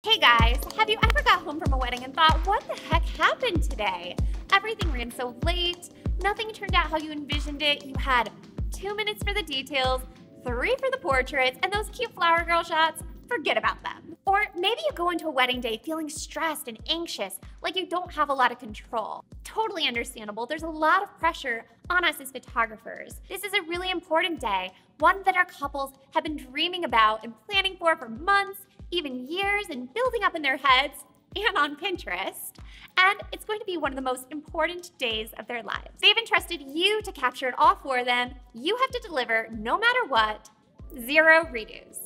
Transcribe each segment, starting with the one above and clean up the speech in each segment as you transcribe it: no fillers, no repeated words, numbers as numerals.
Hey guys, have you ever got home from a wedding and thought, what the heck happened today? Everything ran so late, nothing turned out how you envisioned it, you had 2 minutes for the details, 3 for the portraits, and those cute flower girl shots, forget about them. Or maybe you go into a wedding day feeling stressed and anxious, like you don't have a lot of control. Totally understandable, there's a lot of pressure on us as photographers. This is a really important day, one that our couples have been dreaming about and planning for months, even years, and building up in their heads and on Pinterest. And it's going to be one of the most important days of their lives. They've entrusted you to capture it all for them. You have to deliver no matter what, 0 redos,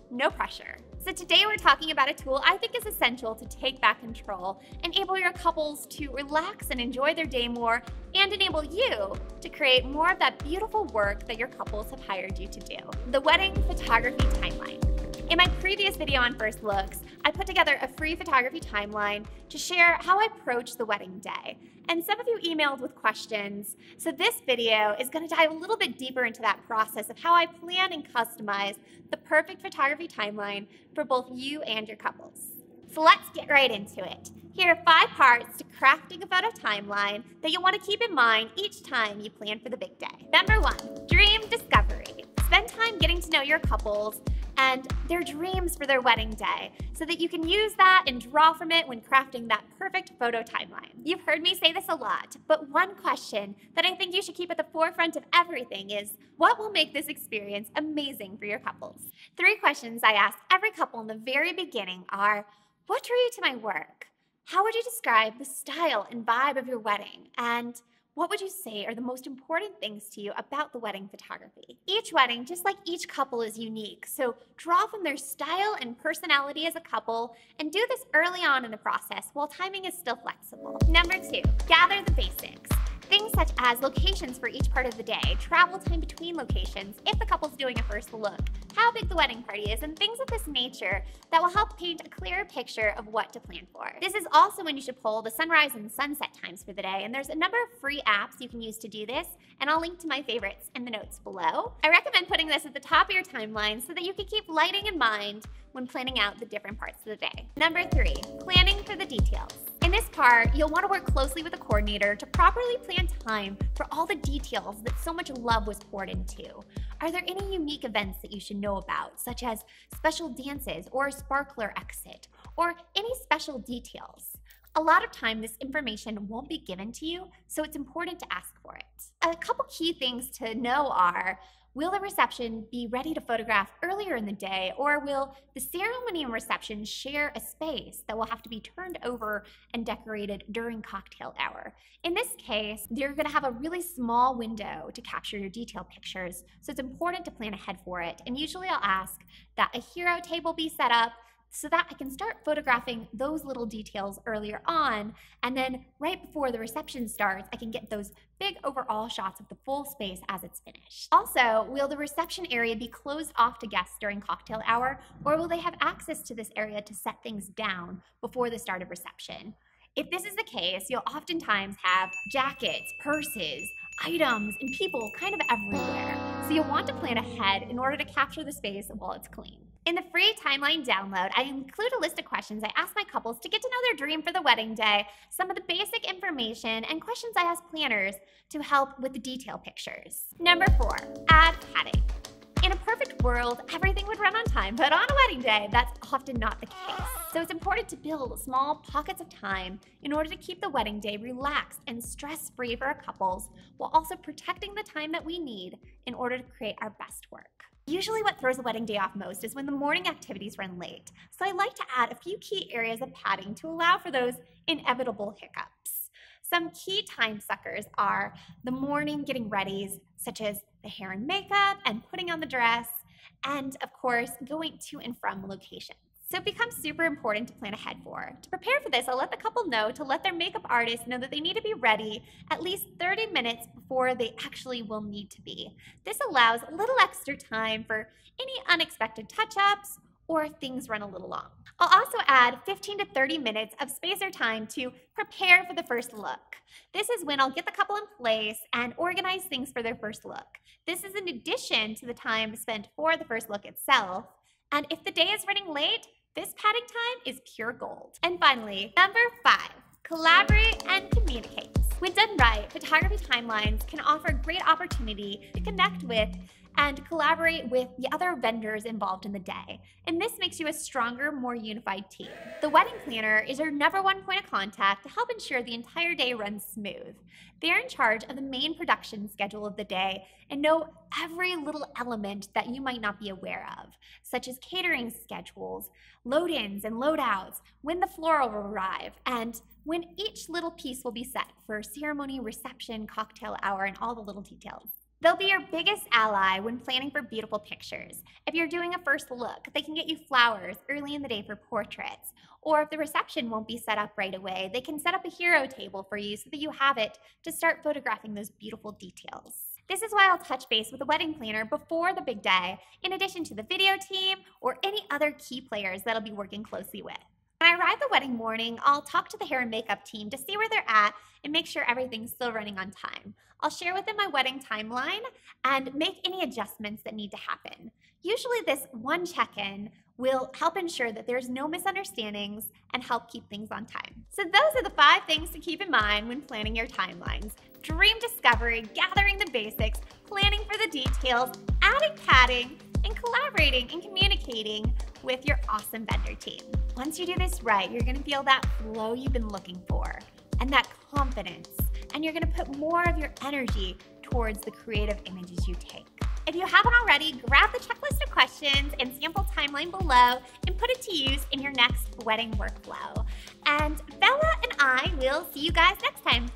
no pressure. So today we're talking about a tool I think is essential to take back control, enable your couples to relax and enjoy their day more, and enable you to create more of that beautiful work that your couples have hired you to do. The Wedding Photography Timeline. In my previous video on first looks, I put together a free photography timeline to share how I approach the wedding day. And some of you emailed with questions, so this video is going to dive a little bit deeper into that process of how I plan and customize the perfect photography timeline for both you and your couples. So let's get right into it. Here are 5 parts to crafting a photo timeline that you'll want to keep in mind each time you plan for the big day. Number 1, dream discovery. Spend time getting to know your couples and their dreams for their wedding day so that you can use that and draw from it when crafting that perfect photo timeline. You've heard me say this a lot, but one question that I think you should keep at the forefront of everything is, what will make this experience amazing for your couples? 3 questions I ask every couple in the very beginning are, what drew you to my work? How would you describe the style and vibe of your wedding? And what would you say are the most important things to you about the wedding photography? Each wedding, just like each couple, is unique, so draw from their style and personality as a couple, and do this early on in the process while timing is still flexible. Number 2, gather the basics. Things such as locations for each part of the day, travel time between locations, if the couple's doing a first look, how big the wedding party is, and things of this nature that will help paint a clearer picture of what to plan for. This is also when you should pull the sunrise and sunset times for the day, and there's a number of free apps you can use to do this, and I'll link to my favorites in the notes below. I recommend putting this at the top of your timeline so that you can keep lighting in mind when planning out the different parts of the day. Number 3, planning for the details. In this part, you'll want to work closely with a coordinator to properly plan time for all the details that so much love was poured into. Are there any unique events that you should know about, such as special dances or a sparkler exit, or any special details? A lot of time, this information won't be given to you, so it's important to ask for it. A couple key things to know are, will the reception be ready to photograph earlier in the day, or will the ceremony and reception share a space that will have to be turned over and decorated during cocktail hour? In this case, you're going to have a really small window to capture your detail pictures, so it's important to plan ahead for it. And usually I'll ask that a hero table be set up so that I can start photographing those little details earlier on, and then right before the reception starts, I can get those big overall shots of the full space as it's finished. Also, will the reception area be closed off to guests during cocktail hour, or will they have access to this area to set things down before the start of reception? If this is the case, you'll oftentimes have jackets, purses, items, and people kind of everywhere. So you'll want to plan ahead in order to capture the space while it's clean. In the free timeline download, I include a list of questions I ask my couples to get to know their dream for the wedding day, some of the basic information, and questions I ask planners to help with the detail pictures. Number 4, add padding. In a perfect world, everything would run on time, but on a wedding day, that's often not the case. So it's important to build small pockets of time in order to keep the wedding day relaxed and stress-free for our couples, while also protecting the time that we need in order to create our best work. Usually what throws a wedding day off most is when the morning activities run late. So I like to add a few key areas of padding to allow for those inevitable hiccups. Some key time suckers are the morning getting readies, such as the hair and makeup and putting on the dress, and of course, going to and from locations. So it becomes super important to plan ahead for. To prepare for this, I'll let the couple know to let their makeup artist know that they need to be ready at least 30 minutes before they actually will need to be. This allows a little extra time for any unexpected touch-ups or if things run a little long. I'll also add 15 to 30 minutes of space or time to prepare for the first look. This is when I'll get the couple in place and organize things for their first look. This is in addition to the time spent for the first look itself. And if the day is running late, This padding time is pure gold. And finally, number 5, collaborate and communicate. When done right, photography timelines can offer a great opportunity to connect with and collaborate with the other vendors involved in the day. And this makes you a stronger, more unified team. The wedding planner is your number one point of contact to help ensure the entire day runs smooth. They're in charge of the main production schedule of the day and know every little element that you might not be aware of, such as catering schedules, load-ins and load-outs, when the floral will arrive, and when each little piece will be set for ceremony, reception, cocktail hour, and all the little details. They'll be your biggest ally when planning for beautiful pictures. If you're doing a first look, they can get you flowers early in the day for portraits. Or if the reception won't be set up right away, they can set up a hero table for you so that you have it to start photographing those beautiful details. This is why I'll touch base with the wedding planner before the big day, in addition to the video team or any other key players that I'll be working closely with. When I arrive the wedding morning, I'll talk to the hair and makeup team to see where they're at and make sure everything's still running on time. I'll share with them my wedding timeline and make any adjustments that need to happen. Usually this one check-in will help ensure that there's no misunderstandings and help keep things on time. So those are the 5 things to keep in mind when planning your timelines. Dream discovery, gathering the basics, planning for the details, adding padding, and collaborating and communicating with your awesome vendor team. Once you do this right, you're gonna feel that flow you've been looking for and that confidence, and you're gonna put more of your energy towards the creative images you take. If you haven't already, grab the checklist of questions and sample timeline below and put it to use in your next wedding workflow. And Bella and I will see you guys next time.